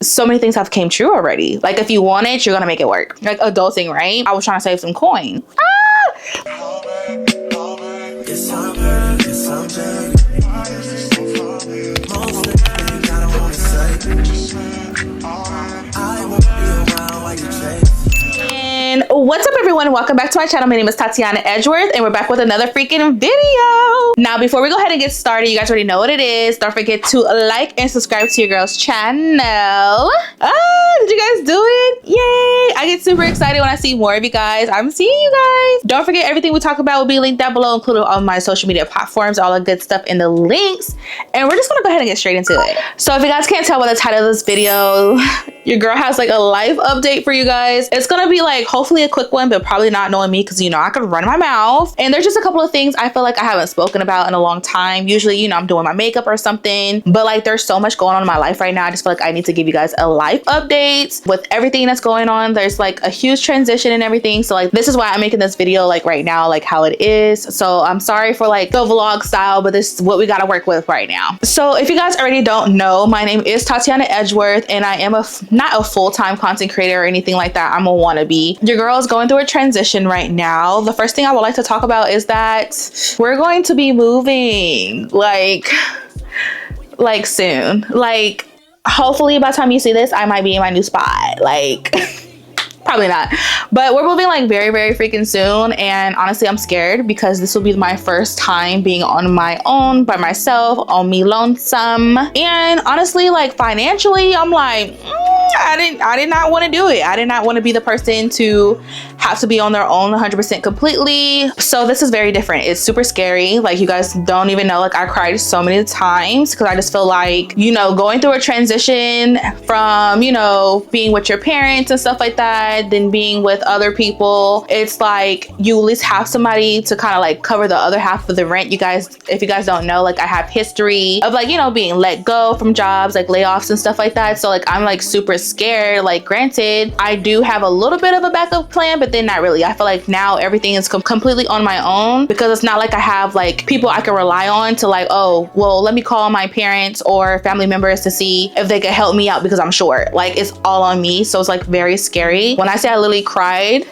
So many things have came true already. Like if you want it, you're gonna make it work. Like adulting, right? I was trying to save some coins. And what's up everyone, welcome back to my channel. My name is Tatyana Edgeworth and we're back with another freaking video. Now before we go ahead and get started, you guys already know what it is. Don't forget to like and subscribe to your girl's channel. Did you guys do it? Yay! I get super excited when I see more of you guys. I'm seeing you guys. Don't forget everything we talk about will be linked down below, including all my social media platforms, all the good stuff in the links. And we're just gonna go ahead and get straight into it. So if you guys can't tell by the title of this video, your girl has like a life update for you guys. It's gonna be like hopefully a quick one, but probably not, knowing me, because you know I could run my mouth. And there's just a couple of things I feel like I haven't spoken about in a long time. Usually, you know, I'm doing my makeup or something, but like there's so much going on in my life right now. I just feel like I need to give you guys a life update with everything that's going on. There's like a huge transition and everything. So like this is why I'm making this video like right now, like how it is. So I'm sorry for like the vlog style, but this is what we got to work with right now. So if you guys already don't know, my name is Tatyana Edgeworth and I am not a full-time content creator or anything like that. I'm a wannabe. Your girl is going through a transition right now. The first thing I would like to talk about is that we're going to be moving like soon. Like hopefully by the time you see this, I might be in my new spot. Like probably not, but we're moving like very freaking soon. And honestly, I'm scared because this will be my first time being on my own by myself, on me lonesome. And honestly, like financially, I'm like, I did not want to do it. I did not want to be the person to have to be on their own 100% completely. So this is very different. It's super scary. Like you guys don't even know, like I cried so many times because I just feel like, you know, going through a transition from, you know, being with your parents and stuff like that, then being with other people, it's like you at least have somebody to kind of like cover the other half of the rent. You guys, if you guys don't know, like I have history of like, you know, being let go from jobs, like layoffs and stuff like that. So like I'm like super scared. Like granted, I do have a little bit of a backup plan, but then not really. I feel like now everything is completely on my own because it's not like I have like people I can rely on to like, oh, well, let me call my parents or family members to see if they can help me out because I'm short. Like it's all on me. So it's like very scary. When I say I literally cried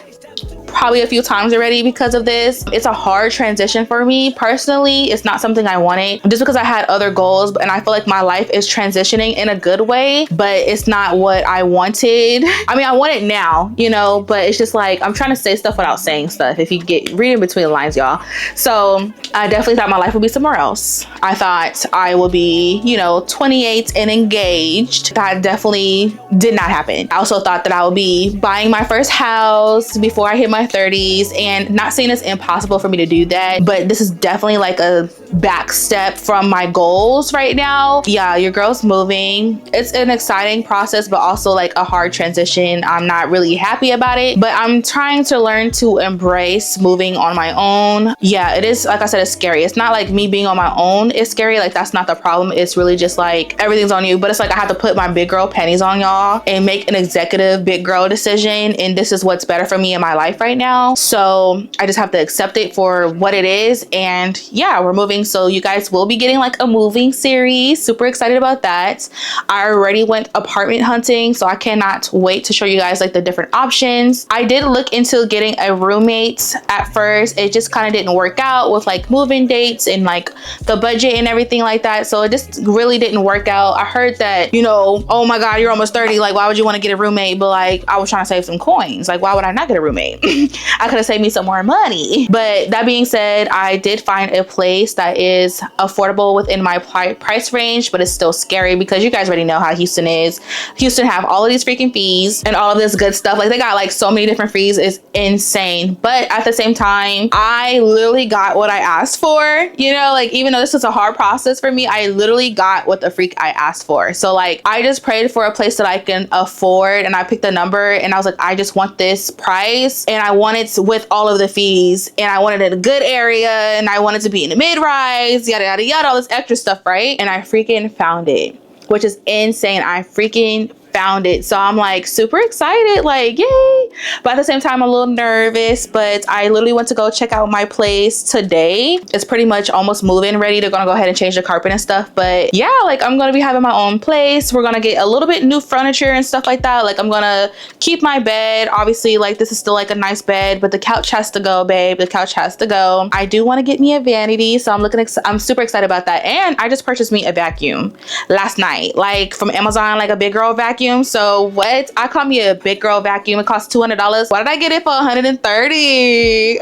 probably a few times already because of this. It's a hard transition for me personally. It's not something I wanted just because I had other goals, and I feel like my life is transitioning in a good way, but it's not what I wanted. I mean, I want it now, you know, but it's just like I'm trying to say stuff without saying stuff, if you get reading between the lines, y'all. So I definitely thought my life would be somewhere else. I thought I would be, you know, 28 and engaged. That definitely did not happen. I also thought that I would be buying my first house before I hit my 30s, and not saying it's impossible for me to do that, but this is definitely like a back step from my goals right now. Yeah, your girl's moving. It's an exciting process, but also like a hard transition. I'm not really happy about it, but I'm trying to learn to embrace moving on my own. Yeah, it is, like I said, it's scary. It's not like me being on my own is scary. Like that's not the problem. It's really just like everything's on you, but it's like I have to put my big girl panties on, y'all, and make an executive big girl decision, and this is what's better for me in my life right now. So I just have to accept it for what it is. And yeah, we're moving. So you guys will be getting like a moving series. Super excited about that. I already went apartment hunting, so I cannot wait to show you guys like the different options. I did look into getting a roommate at first. It just kind of didn't work out with like moving dates and like the budget and everything like that. So it just really didn't work out. I heard that, you know, oh my God, you're almost 30. Like, why would you want to get a roommate? But like, I was trying to save some coins. Like, why would I not get a roommate? I could have saved me some more money. But that being said, I did find a place that is affordable within my price range, but it's still scary because you guys already know how Houston is. Houston have all of these freaking fees and all of this good stuff. Like they got like so many different fees. It's insane. But at the same time, I literally got what I asked for. You know, like even though this is a hard process for me, I literally got what the freak I asked for. So like I just prayed for a place that I can afford, and I picked a number, and I was like, I just want this price, and I want it with all of the fees, and I wanted it in a good area, and I wanted to be in the mid-rise, yada yada yada, all this extra stuff, right? And I freaking found it, which is insane. I freaking found it. So I'm like super excited, like yay. but at the same time, I'm a little nervous. But I literally went to go check out my place today. It's pretty much almost moving ready. They're gonna go ahead and change the carpet and stuff. But yeah, like I'm gonna be having my own place. We're gonna get a little bit new furniture and stuff like that. Like I'm gonna keep my bed. Obviously, like this is still like a nice bed, but the couch has to go, babe. The couch has to go. I do want to get me a vanity, so I'm super excited about that. And I just purchased me a vacuum last night, like from Amazon, like a big girl vacuum. So what? I caught me a big girl vacuum. It cost $200. Why did I get it for $130?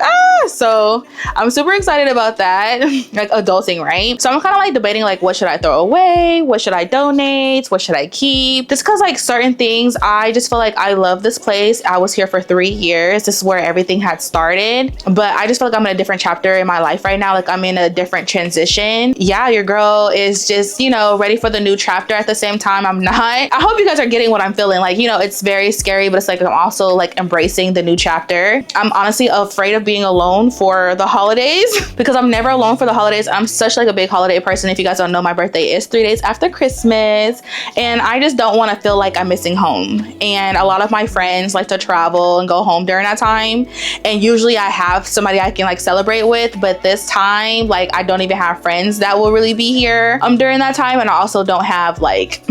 So I'm super excited about that. Like adulting, right? So I'm kind of like debating like what should I throw away? What should I donate? What should I keep? Just because like certain things, I just feel like I love this place. I was here for 3 years. This is where everything had started. But I just feel like I'm in a different chapter in my life right now. Like I'm in a different transition. Yeah, your girl is just, you know, ready for the new chapter. At the same time, I'm not. I hope you guys are getting what I'm feeling. Like, you know, it's very scary, but it's like I'm also like embracing the new chapter. I'm honestly afraid of being alone for the holidays because I'm never alone for the holidays. I'm such like a big holiday person. If you guys don't know, my birthday is 3 days after Christmas, and I just don't want to feel like I'm missing home. And a lot of my friends like to travel and go home during that time, and usually I have somebody I can like celebrate with, but this time like I don't even have friends that will really be here during that time, and I also don't have like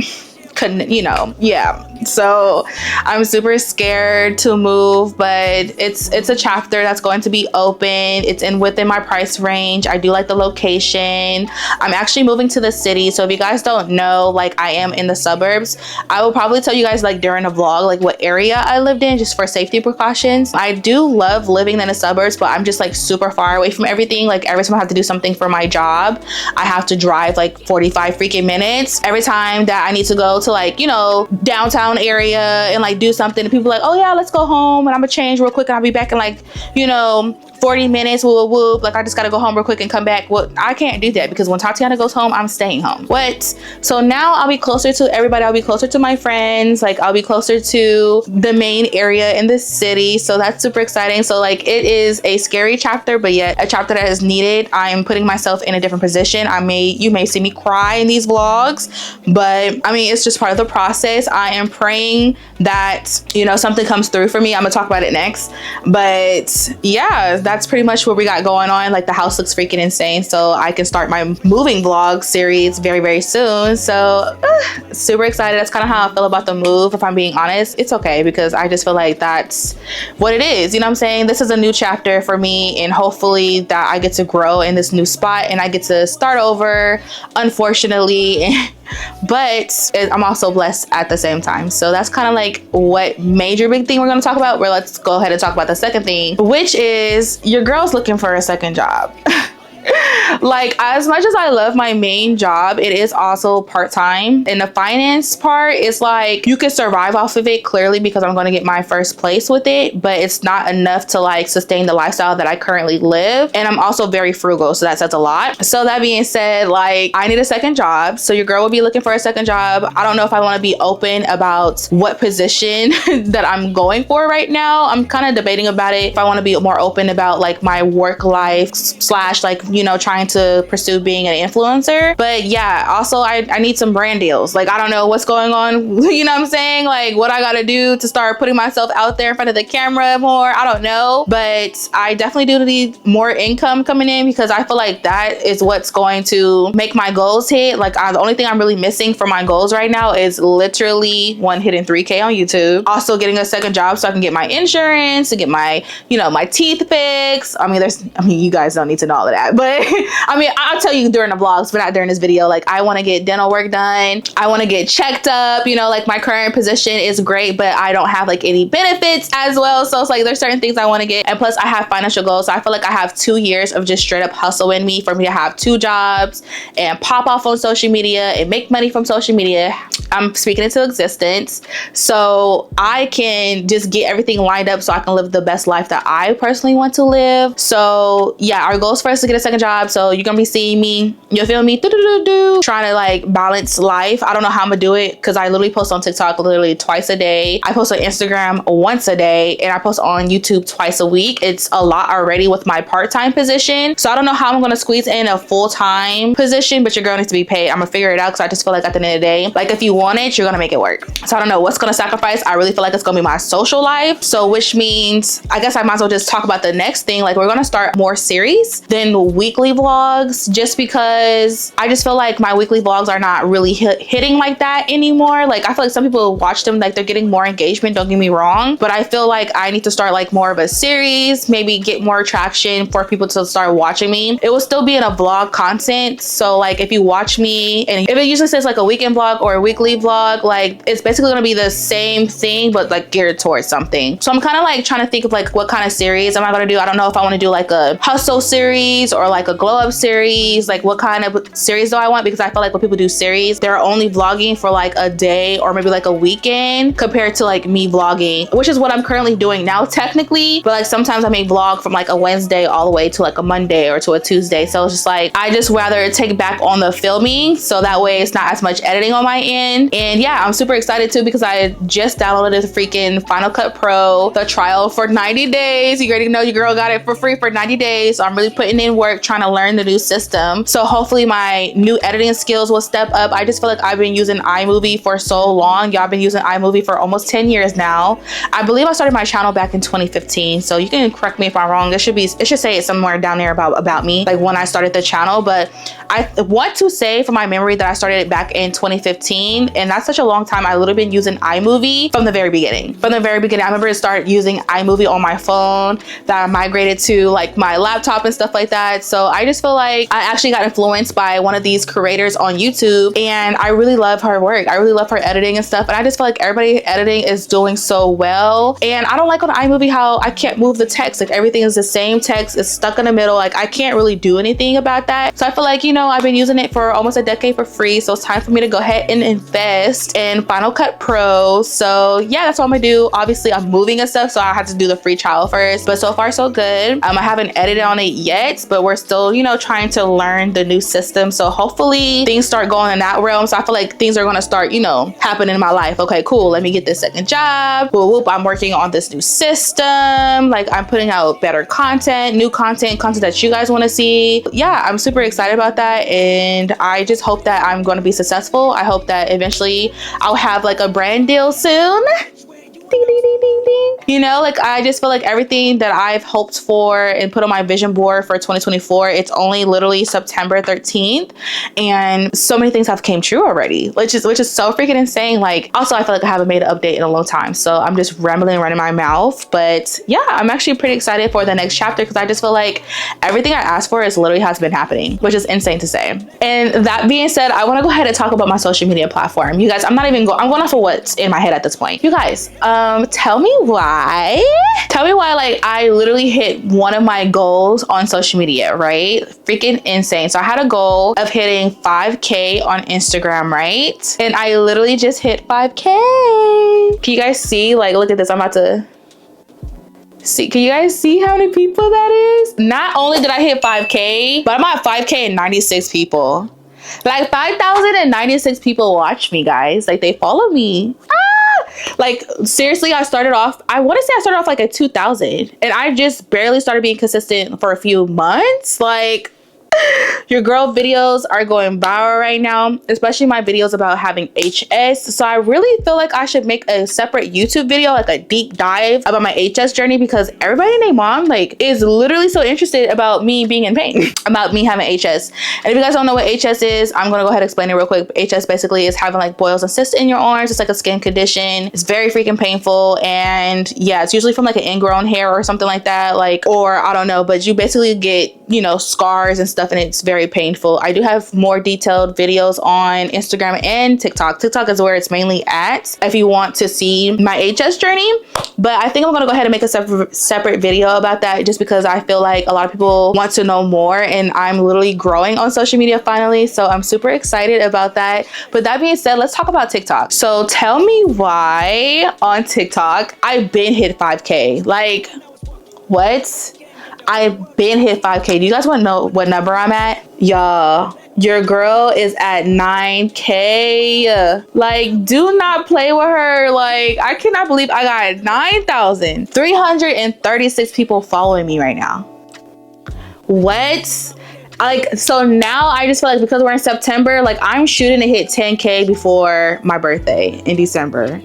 you know, yeah. So I'm super scared to move, but it's a chapter that's going to be open. It's within my price range. I do like the location. I'm actually moving to the city, so if you guys don't know, like I am in the suburbs. I will probably tell you guys like during a vlog like what area I lived in, just for safety precautions. I do love living in the suburbs, but I'm just like super far away from everything. Like every time I have to do something for my job, I have to drive like 45 freaking minutes. Every time that I need to go to like, you know, downtown area and like do something, and people are like, oh yeah, let's go home and I'm gonna change real quick and I'll be back in like, you know, 40 minutes, whoop, whoop. Like I just gotta go home real quick and come back. Well, I can't do that because when Tatyana goes home, I'm staying home. What? So now I'll be closer to everybody. I'll be closer to my friends. Like I'll be closer to the main area in the city. So that's super exciting. So like it is a scary chapter, but yet a chapter that is needed. I'm putting myself in a different position. You may see me cry in these vlogs, but I mean, it's just part of the process. I am praying that, you know, something comes through for me. I'm gonna talk about it next. But yeah, that's pretty much what we got going on. Like the house looks freaking insane, so I can start my moving vlog series very, very soon. So super excited. That's kind of how I feel about the move. If I'm being honest, it's okay because I just feel like that's what it is. You know what I'm saying? This is a new chapter for me, and hopefully that I get to grow in this new spot and I get to start over, unfortunately. But I'm also blessed at the same time. So that's kind of like what major big thing we're going to talk about. Where let's go ahead and talk about the second thing, which is your girl's looking for a second job. Like as much as I love my main job, it is also part-time, and the finance part is like you can survive off of it clearly because I'm going to get my first place with it, but it's not enough to like sustain the lifestyle that I currently live. And I'm also very frugal, so that says a lot. So that being said, like I need a second job. So your girl will be looking for a second job. I don't know if I want to be open about what position that I'm going for right now. I'm kind of debating about it. If I want to be more open about like my work life / like, you know, trying to pursue being an influencer. But yeah, also I need some brand deals. Like I don't know what's going on, you know what I'm saying? Like what I gotta do to start putting myself out there in front of the camera more. I don't know, but I definitely do need more income coming in because I feel like that is what's going to make my goals hit. Like the only thing I'm really missing for my goals right now is literally hitting 3K on YouTube. Also getting a second job so I can get my insurance, to get my, you know, my teeth fixed. I mean, you guys don't need to know all of that, but I mean, I'll tell you during the vlogs, but not during this video. Like I want to get dental work done. I want to get checked up. You know, like my current position is great, but I don't have like any benefits as well. So it's like there's certain things I want to get. And plus I have financial goals. So I feel like I have 2 years of just straight up hustle in me for me to have 2 jobs and pop off on social media and make money from social media. I'm speaking into existence so I can just get everything lined up so I can live the best life that I personally want to live. So yeah, our goal is for us to get a second job. So you're gonna be seeing me, you feel me, trying to like balance life. I don't know how I'm gonna do it because I literally post on TikTok literally twice a day. I post on Instagram once a day, and I post on YouTube twice a week. It's a lot already with my part-time position. So I don't know how I'm gonna squeeze in a full-time position, but your girl needs to be paid. I'm gonna figure it out because I just feel like at the end of the day, like if you want it, you're gonna make it work. So I don't know what's gonna sacrifice. I really feel like it's gonna be my social life. So which means I guess I might as well just talk about the next thing. Like, we're gonna start more series than weekly vlogs, just because I just feel like my weekly vlogs are not really hitting like that anymore. Like, I feel like some people watch them, like they're getting more engagement, don't get me wrong, but I feel like I need to start like more of a series, maybe get more traction for people to start watching me. It will still be in a vlog content. So like, if you watch me, and if it usually says like a weekend vlog or a weekly vlog, like it's basically gonna be the same thing, but like geared towards something. So I'm kind of like trying to think of like what kind of series am I gonna do. I don't know if I want to do like a hustle series or like a glow up series. Like, what kind of series do I want? Because I feel like when people do series, they're only vlogging for like a day or maybe like a weekend, compared to like me vlogging, which is what I'm currently doing now technically. But like, sometimes I may vlog from like a Wednesday all the way to like a Monday or to a Tuesday. So it's just like, I just rather take back on the filming, so that way it's not as much editing on my end. And yeah, I'm super excited too, because I just downloaded the freaking Final Cut Pro, the trial for 90 days. You already know your girl got it for free for 90 days. So I'm really putting in work trying to learn the new system. So hopefully my new editing skills will step up. I just feel like I've been using iMovie for so long. Y'all been using iMovie for almost 10 years now. I believe I started my channel back in 2015. So you can correct me if I'm wrong. It should say it somewhere down there about me, like when I started the channel. But I want to say from my memory that I started it back in 2015, and that's such a long time. I literally been using iMovie from the very beginning. From the very beginning, I remember to start using iMovie on my phone, that I migrated to like my laptop and stuff like that. So I just feel like I actually got influenced by one of these creators on YouTube, and I really love her work. I really love her editing and stuff, and I just feel like everybody editing is doing so well. And I don't like on iMovie how I can't move the text. Like, everything is the same text, it's stuck in the middle. Like, I can't really do anything about that. So I feel like, you know, I've been using it for almost a decade for free, so it's time for me to go ahead and invest in Final Cut Pro. So yeah, that's what I'm gonna do. Obviously I'm moving and stuff, so I have to do the free trial first, but so far so good. I haven't edited on it yet, but we're still, you know, trying to learn the new system. So hopefully things start going in that realm. So I feel like things are gonna start, you know, happening in my life. Okay, cool, let me get this second job. Whoop, whoop, I'm working on this new system. Like, I'm putting out better content, new content that you guys want to see. Yeah, I'm super excited about that, and I just hope that I'm going to be successful. I hope that eventually I'll have like a brand deal soon. Ding, ding, ding, ding, ding. You know, like, I just feel like everything that I've hoped for and put on my vision board for 2024, it's only literally September 13th, and so many things have came true already, which is so freaking insane. Like, also I feel like I haven't made an update in a long time, so I'm just rambling, running my mouth. But yeah, I'm actually pretty excited for the next chapter, because I just feel like everything I asked for is literally has been happening, which is insane to say. And that being said, I want to go ahead and talk about my social media platform. You guys, I'm going off of what's in my head at this point. You guys, tell me why like I literally hit one of my goals on social media, right? Freaking insane. So I had a goal of hitting 5K on Instagram, right? And I literally just hit 5K. Can you guys see? Like, look at this. I'm about to see. Can you guys see how many people that is? Not only did I hit 5K, but I'm at 5K and 96 people. Like, 5,096 people watch me, guys. Like, they follow me. Like, seriously, I want to say I started off like at 2,000, and I just barely started being consistent for a few months. Like, your girl videos are going viral right now, especially my videos about having HS. So I really feel like I should make a separate YouTube video, like a deep dive about my HS journey, because everybody and their mom like is literally so interested about me being in pain, about me having HS. And if you guys don't know what HS is, I'm gonna go ahead and explain it real quick. HS basically is having like boils and cysts in your arms. It's like a skin condition. It's very freaking painful, and yeah, it's usually from like an ingrown hair or something like that, like, or I don't know, but you basically get, you know, scars and stuff, and it's very painful. I do have more detailed videos on Instagram and TikTok. TikTok is where it's mainly at if you want to see my HS journey, but I think I'm gonna go ahead and make a separate video about that, just because I feel like a lot of people want to know more, and I'm literally growing on social media finally, so I'm super excited about that. But that being said, let's talk about TikTok. So tell me why on TikTok I've been hit 5K. Like, what? I've been hit 5K. Do you guys want to know what number I'm at? Y'all, your girl is at 9K. Like, do not play with her. Like, I cannot believe I got 9,336 people following me right now. What? Like, so now I just feel like because we're in September, like I'm shooting to hit 10K before my birthday in December.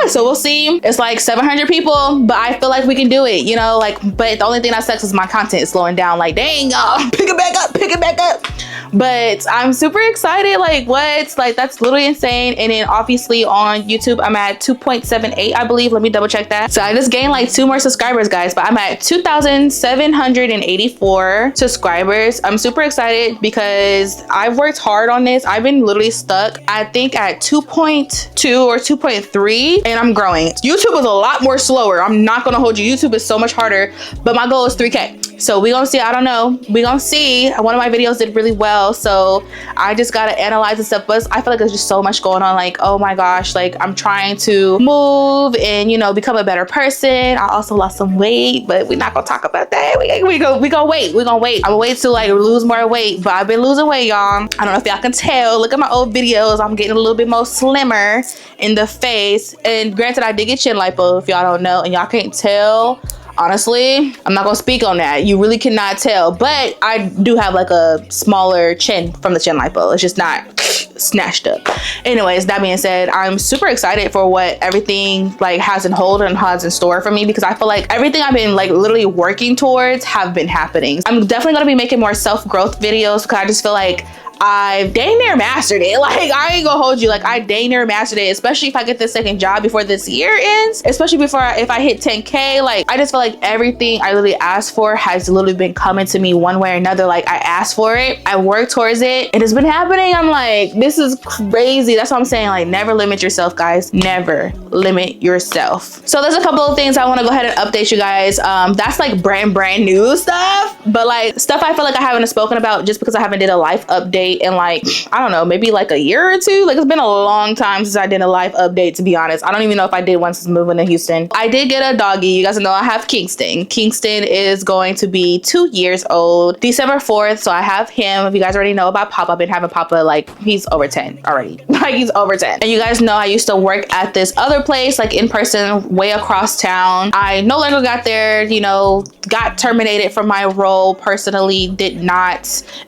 So we'll see. It's like 700 people, but I feel like we can do it, you know, like, but the only thing that sucks is my content is slowing down. Like, dang, pick it back up. But I'm super excited. Like, what? Like, that's literally insane. And then obviously on YouTube, I'm at 2.78, I believe. Let me double check that. So I just gained like 2 more subscribers, guys, but I'm at 2,784 subscribers. I'm super excited because I've worked hard on this. I've been literally stuck, I think, at 2.2 or 2.3, and I'm growing. YouTube is a lot more slower. I'm not gonna hold you. YouTube is so much harder, but my goal is 3K. So we gonna see. I don't know. We gonna see. One of my videos did really well, so I just gotta analyze the stuff. But I feel like there's just so much going on. Like, oh my gosh, like I'm trying to move and, you know, become a better person. I also lost some weight, but we're not gonna talk about that. We gonna wait. I'm gonna wait to like lose more weight. But I've been losing weight, y'all. I don't know if y'all can tell. Look at my old videos. I'm getting a little bit more slimmer in the face. And granted, I did get chin lipo, if y'all don't know, and y'all can't tell. Honestly, I'm not gonna speak on that. You really cannot tell, but I do have like a smaller chin from the chin lipo. It's just not snatched up. Anyways, that being said, I'm super excited for what everything like has in hold and has in store for me, because I feel like everything I've been like literally working towards have been happening. I'm definitely gonna be making more self-growth videos because I just feel like I've dang near mastered it. Like, I ain't gonna hold you. Like, I dang near mastered it, especially if I get the second job before this year ends, especially if I hit 10K. Like, I just feel like everything I literally asked for has literally been coming to me one way or another. Like, I asked for it, I worked towards it, and it's been happening. I'm like, this is crazy. That's what I'm saying. Like, never limit yourself, guys. Never limit yourself. So there's a couple of things I want to go ahead and update you guys. That's like brand new stuff, but like stuff I feel like I haven't spoken about just because I haven't did a life update in like, I don't know, maybe like a year or two. Like, it's been a long time since I did a life update, to be honest. I don't even know if I did one since moving to Houston. I did get a doggy. You guys know I have Kingston. Kingston is going to be 2 years old December 4th, so I have him. If you guys already know about Papa, I've been having Papa, like, he's over 10 already. Like, he's over 10. And you guys know I used to work at this other place, like in person, way across town. I no longer got there, you know, got terminated from my role personally. It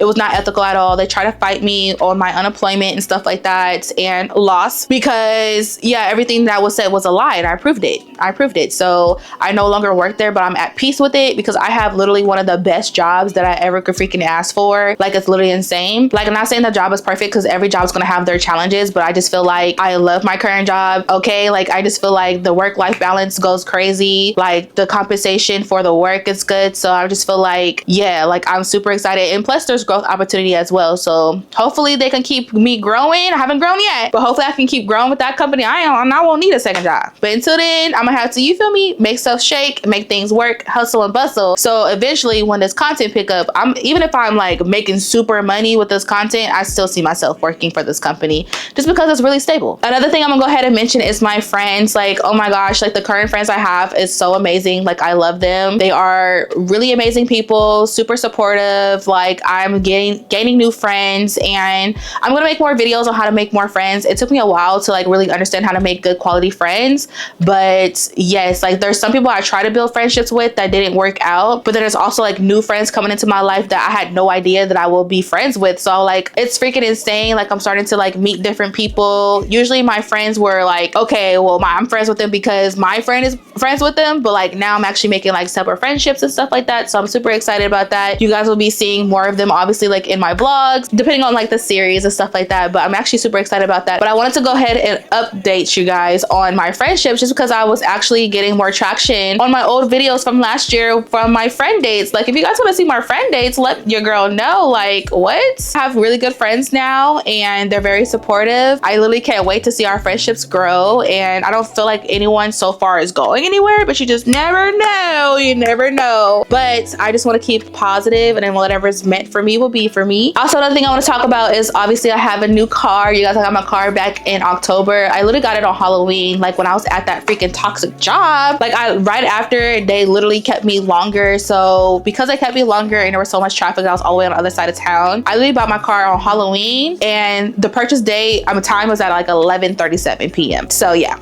was not ethical at all. They tried to fight me on my unemployment and stuff like that, and lost because, yeah, everything that was said was a lie, and I proved it. So I no longer work there, but I'm at peace with it because I have literally one of the best jobs that I ever could freaking ask for. Like, it's literally insane. Like, I'm not saying the job is perfect because every job is going to have their challenges, but I just feel like I love my current job. Okay, like, I just feel like the work-life balance goes crazy. Like, the compensation for the work is good. So I just feel like, yeah, like, I'm super excited. And plus there's growth opportunity as well. So hopefully they can keep me growing. I haven't grown yet, but hopefully I can keep growing with that company. I won't need a second job. But until then, I'm gonna have to, you feel me, make stuff shake, make things work, hustle and bustle. So eventually when this content pick up, even if I'm like making super money with this content, I still see myself working for this company just because it's really stable. Another thing I'm gonna go ahead and mention is my friends. Like, oh my gosh, like the current friends I have is so amazing. Like, I love them. They are really amazing people, super supportive. Like, I'm gaining new friends, and I'm gonna make more videos on how to make more friends. It took me a while to like really understand how to make good quality friends, but yes, like there's some people I try to build friendships with that didn't work out, but then there's also like new friends coming into my life that I had no idea that I will be friends with. So like, it's freaking insane. Like, I'm starting to like meet different people. Usually my friends were like, okay, well, I'm friends with them because my friend is friends with them, but like now I'm actually making like separate friendships and stuff like that. So I'm super excited about that. You guys will be seeing more of them obviously like in my vlogs, depending on like the series and stuff like that, but I'm actually super excited about that. But I wanted to go ahead and update you guys on my friendships just because I was actually getting more traction on my old videos from last year from my friend dates. Like, if you guys want to see more friend dates, let your girl know. Like, what? I have really good friends now and they're very supportive. I literally can't wait to see our friendships grow, and I don't feel like anyone so far is going anywhere, but you just never know. You never know. But I just want to keep positive, and then whatever's meant for me will be for me. Also, another thing I want to talk about is obviously I have a new car. You guys, I got my car back in October. I literally got it on Halloween, like when I was at that freaking toxic job. Like, right after, they literally kept me longer. So because they kept me longer and there was so much traffic, I was all the way on the other side of town. I literally bought my car on Halloween, and the purchase date time was at like 11:37 p.m. So yeah.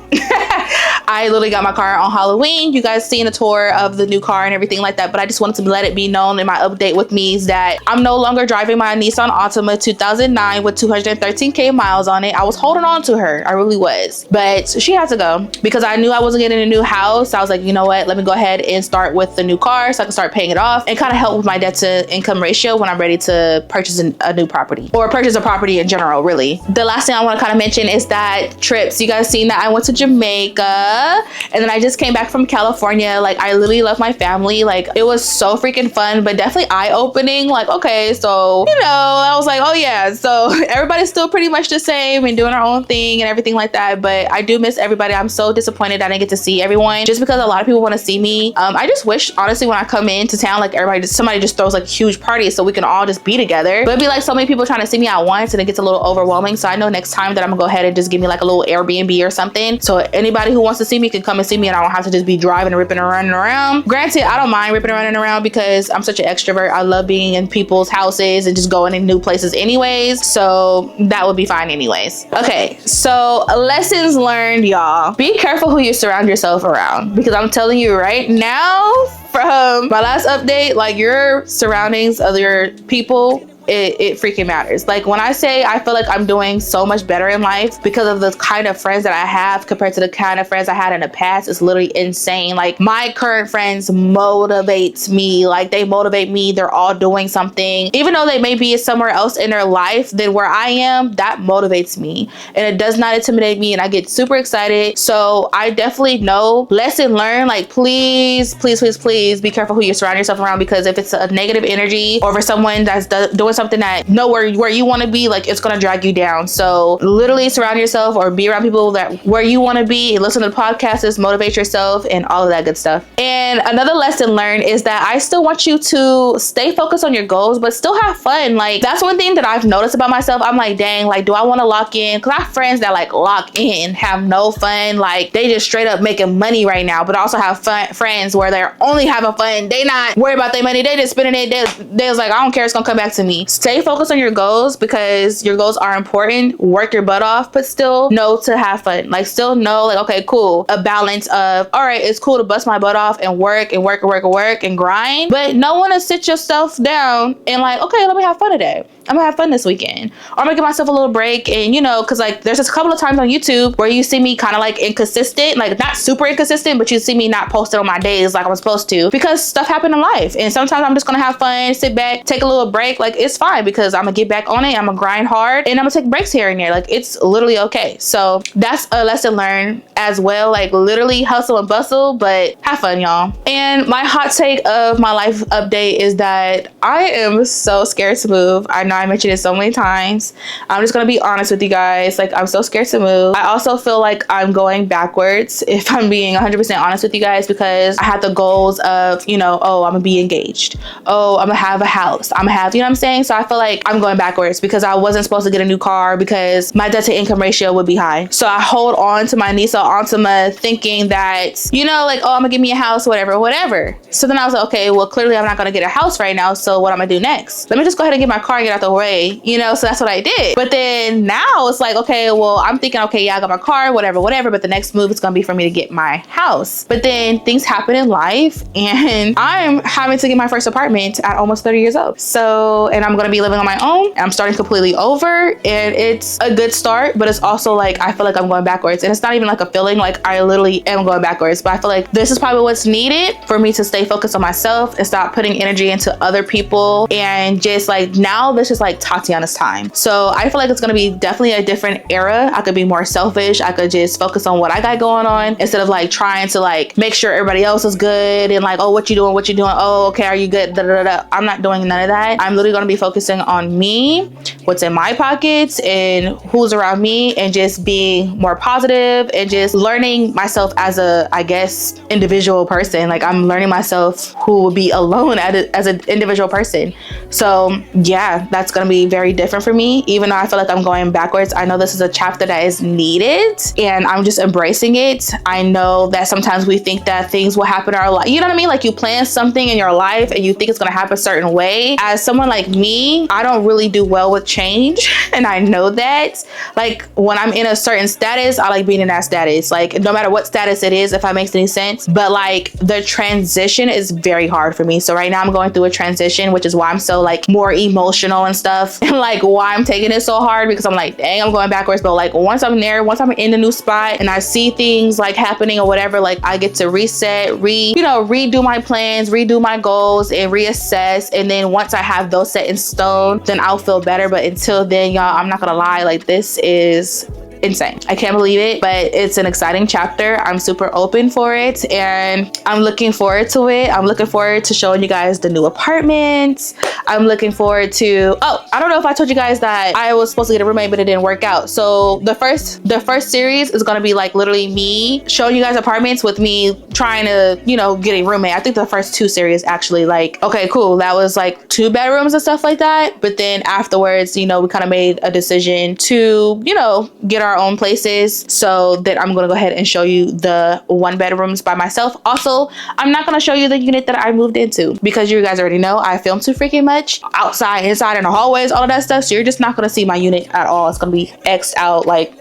I literally got my car on Halloween. You guys seen a tour of the new car and everything like that, but I just wanted to let it be known in my update with me is that I'm no longer driving my Nissan Altima 2009 with 213k miles on it. I was holding on to her, I really was, but she had to go because I knew I wasn't getting a new house. I was like, you know what, let me go ahead and start with the new car so I can start paying it off and kind of help with my debt to income ratio when I'm ready to purchase a new property or purchase a property in general. Really, the last thing I want to kind of mention is that trips. You guys seen that I went to Jamaica and then I just came back from California. Like, I literally love my family. Like, it was so freaking fun, but definitely eye-opening. Like, okay, so you know, I was like, oh yeah, so everybody's still pretty much the same and doing our own thing and everything like that, but I do miss everybody. I'm so disappointed I didn't get to see everyone just because a lot of people want to see me. I just wish, honestly, when I come into town, like somebody just throws like huge parties so we can all just be together, but it'd be like so many people trying to see me at once and it gets a little overwhelming. So I know next time that I'm gonna go ahead and just give me like a little Airbnb or something, so anybody who wants to see me can come and see me and I don't have to just be driving and ripping and running around. Granted, I don't mind ripping and running around because I'm such an extrovert. I love being in people's houses and just going in new places anyways, so that would be fine anyways. Okay, so lessons learned, y'all. Be careful who you surround yourself around, because I'm telling you right now from my last update, like, your surroundings, other people, it freaking matters. Like, when I say I feel like I'm doing so much better in life because of the kind of friends that I have compared to the kind of friends I had in the past, it's literally insane. Like, my current friends motivate me. Like, they motivate me. They're all doing something. Even though they may be somewhere else in their life than where I am, that motivates me. And it does not intimidate me and I get super excited. So I definitely know, lesson learned, like, please, please, please, please be careful who you surround yourself around, because if it's a negative energy or for someone that's doing something that nowhere where you want to be, like, it's gonna drag you down. So literally surround yourself or be around people that where you want to be, listen to the podcasts, motivate yourself and all of that good stuff. And another lesson learned is that I still want you to stay focused on your goals but still have fun. Like, that's one thing that I've noticed about myself. I'm like, dang, like, do I want to lock in? Because I have friends that like lock in, have no fun, like they just straight up making money right now, but I also have friends where they're only having fun. They not worried about their money, they just spending it. They was like, I don't care, it's gonna come back to me. Stay focused on your goals because your goals are important. Work your butt off, but still know to have fun. Like, still know, like, okay, cool, a balance of, all right, it's cool to bust my butt off and work and work and work and work and grind, but no one to sit yourself down and like, okay, let me have fun today. I'm gonna have fun this weekend, or I'm gonna give myself a little break. And you know, because like there's just a couple of times on YouTube where you see me kind of like inconsistent, like not super inconsistent, but you see me not posted on my days like I'm supposed to because stuff happened in life. And sometimes I'm just gonna have fun, sit back, take a little break. Like, it's fine because I'm gonna get back on it. I'm gonna grind hard and I'm gonna take breaks here and there. Like, it's literally okay. So that's a lesson learned as well. Like, literally hustle and bustle, but have fun, y'all. And my hot take of my life update is that I am so scared to move. I know I mentioned it so many times. I'm just gonna be honest with you guys. Like, I'm so scared to move. I also feel like I'm going backwards, if I'm being 100% honest with you guys, because I had the goals of, you know, oh, I'm gonna be engaged. Oh, I'm gonna have a house. I'm gonna have, you know what I'm saying? So I feel like I'm going backwards because I wasn't supposed to get a new car because my debt to income ratio would be high. So I hold on to my Nissan Altima thinking that, you know, like, oh, I'm gonna give me a house, whatever. So then I was like, okay, well, clearly I'm not gonna get a house right now. So what I'm gonna do next? Let me just go ahead and get my car and get out the way, you know? So that's what I did. But then now it's like, okay, well, I'm thinking, okay, yeah, I got my car, whatever, but the next move is gonna be for me to get my house. But then things happen in life and I'm having to get my first apartment at almost 30 years old. So, and I'm gonna be living on my own and I'm starting completely over, and it's a good start, but it's also like, I feel like I'm going backwards. And it's not even like a feeling, like I literally am going backwards, but I feel like this is probably what's needed for me to stay focused on myself and stop putting energy into other people. And just like, now this is like Tatyana's time. So I feel like it's gonna be definitely a different era. I could be more selfish. I could just focus on what I got going on instead of like trying to like make sure everybody else is good and like, oh, what you doing? Oh, okay, are you good? Da, da, da, da. I'm not doing none of that. I'm literally gonna be focusing on me, what's in my pockets and who's around me, and just being more positive and just learning myself as a, I guess, individual person. Like, I'm learning myself who will be alone as an individual person. So yeah, that's going to be very different for me. Even though I feel like I'm going backwards, I know this is a chapter that is needed and I'm just embracing it. I know that sometimes we think that things will happen in our life. You know what I mean? Like you plan something in your life and you think it's going to happen a certain way. As someone like me, I don't really do well with change. And I know that. Like when I'm in a certain status, I like being in that status. Like no matter what status it is, if that makes any sense. But like the transition is very hard for me. So right now I'm going through a transition, which is why I'm so like more emotional and stuff. And like why I'm taking it so hard, because I'm like, dang, I'm going backwards. But like once I'm there, once I'm in the new spot and I see things like happening or whatever, like I get to reset, redo my plans, redo my goals and reassess. And then once I have those set in stone, then I'll feel better. But until then, y'all, I'm not gonna lie, like this is insane. I can't believe it, but it's an exciting chapter. I'm super open for it and I'm looking forward to it. I'm looking forward to showing you guys the new apartments. I'm looking forward to, oh, I don't know if I told you guys that I was supposed to get a roommate, but it didn't work out. So the first series is gonna be like literally me showing you guys apartments with me trying to, you know, get a roommate. I think the first 2 series actually like, okay, cool. That was like 2 bedrooms and stuff like that. But then afterwards, you know, we kind of made a decision to, you know, get our own places. So that I'm gonna go ahead and show you the 1 bedrooms by myself. Also, I'm not gonna show you the unit that I moved into because you guys already know I film too freaking much outside, inside, in the hallways, all of that stuff. So you're just not gonna see my unit at all. It's gonna be X'd out, like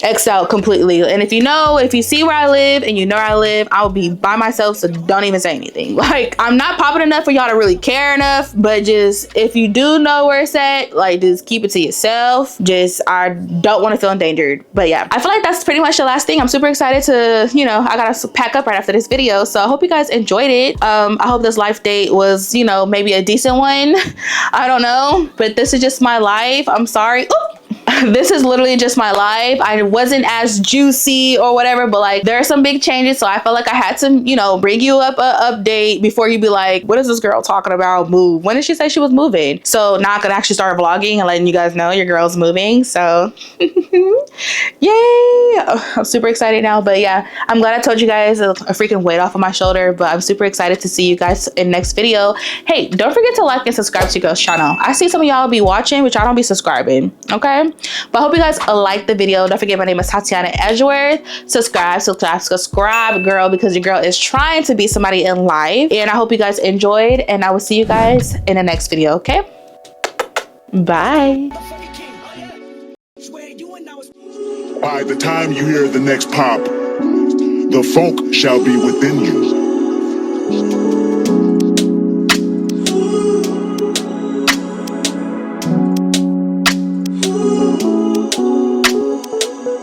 X'd out completely. And if you see where I live and you know where I live, I'll be by myself, so don't even say anything. Like I'm not popping enough for y'all to really care enough, but just if you do know where it's at, like just keep it to yourself. Just I don't want to feel endangered. But yeah, I feel like that's pretty much the last thing. I'm super excited to, you know, I gotta pack up right after this video. So I hope you guys enjoyed it. I hope this life date was, you know, maybe a decent one. I don't know, but this is just my life. I'm sorry. Ooh. This is literally just my life. I wasn't as juicy or whatever, but like there are some big changes. So I felt like I had to, you know, bring you up an update before you be like, what is this girl talking about? Move. When did she say she was moving? So now I can actually start vlogging and letting you guys know your girl's moving. So yay. I'm super excited now. But yeah, I'm glad I told you guys a freaking weight off of my shoulder, but I'm super excited to see you guys in next video. Hey, don't forget to like and subscribe to your girl's channel. I see some of y'all be watching, which I don't be subscribing. Okay. But I hope you guys like the video. Don't forget, my name is Tatyana Edgeworth. Subscribe, girl, because your girl is trying to be somebody in life. And I hope you guys enjoyed, and I will see you guys in the next video, okay? Bye. By the time you hear the next pop, the funk shall be within you.